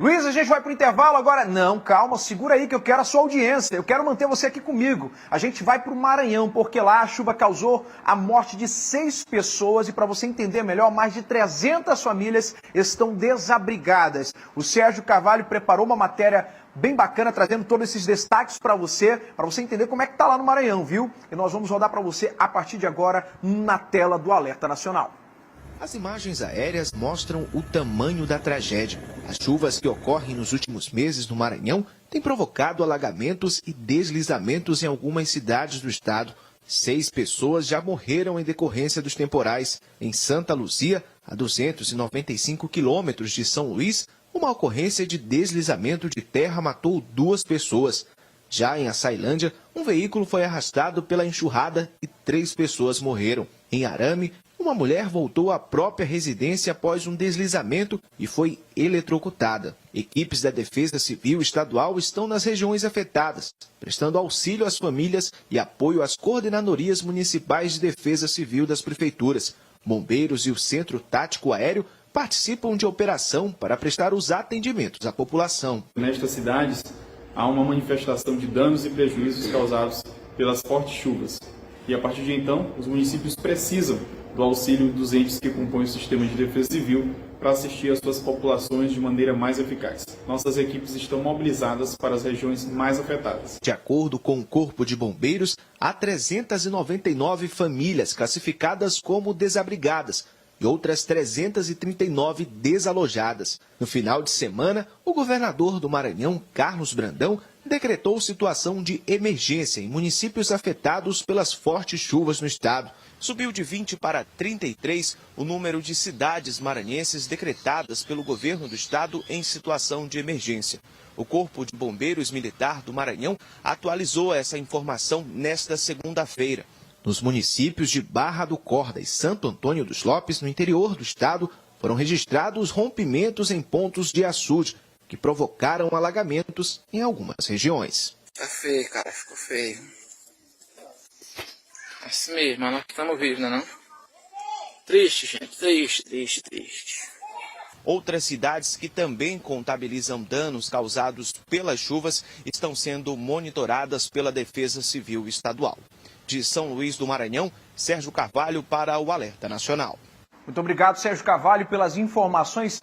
Luiz, a gente vai pro intervalo agora? Não, calma, segura aí que eu quero a sua audiência. Eu quero manter você aqui comigo. A gente vai pro Maranhão, porque lá a chuva causou a morte de 6 pessoas e para você entender melhor, mais de 300 famílias estão desabrigadas. O Sérgio Carvalho preparou uma matéria bem bacana, trazendo todos esses destaques para você entender como é que tá lá no Maranhão, viu? E nós vamos rodar para você a partir de agora na tela do Alerta Nacional. As imagens aéreas mostram o tamanho da tragédia. As chuvas que ocorrem nos últimos meses no Maranhão têm provocado alagamentos e deslizamentos em algumas cidades do estado. 6 pessoas já morreram em decorrência dos temporais. Em Santa Luzia, a 295 quilômetros de São Luís, uma ocorrência de deslizamento de terra matou 2 pessoas. Já em Açailândia, um veículo foi arrastado pela enxurrada e 3 pessoas morreram. Em Arame, uma mulher voltou à própria residência após um deslizamento e foi eletrocutada. Equipes da Defesa Civil Estadual estão nas regiões afetadas, prestando auxílio às famílias e apoio às coordenadorias municipais de defesa civil das prefeituras. Bombeiros e o Centro Tático Aéreo participam de operação para prestar os atendimentos à população. Nestas cidades, há uma manifestação de danos e prejuízos causados pelas fortes chuvas. E a partir de então, os municípios precisam do auxílio dos entes que compõem o sistema de defesa civil para assistir às suas populações de maneira mais eficaz. Nossas equipes estão mobilizadas para as regiões mais afetadas. De acordo com o Corpo de Bombeiros, há 399 famílias classificadas como desabrigadas e outras 339 desalojadas. No final de semana, o governador do Maranhão, Carlos Brandão, decretou situação de emergência em municípios afetados pelas fortes chuvas no estado. Subiu de 20 para 33 o número de cidades maranhenses decretadas pelo governo do estado em situação de emergência. O Corpo de Bombeiros Militar do Maranhão atualizou essa informação nesta segunda-feira. Nos municípios de Barra do Corda e Santo Antônio dos Lopes, no interior do estado, foram registrados rompimentos em pontos de açude, que provocaram alagamentos em algumas regiões. Tá feio, cara, ficou feio. É assim mesmo, mas nós estamos vivos, não é não? Triste, gente, triste. Outras cidades que também contabilizam danos causados pelas chuvas estão sendo monitoradas pela Defesa Civil Estadual. De São Luís do Maranhão, Sérgio Carvalho para o Alerta Nacional. Muito obrigado, Sérgio Carvalho, pelas informações.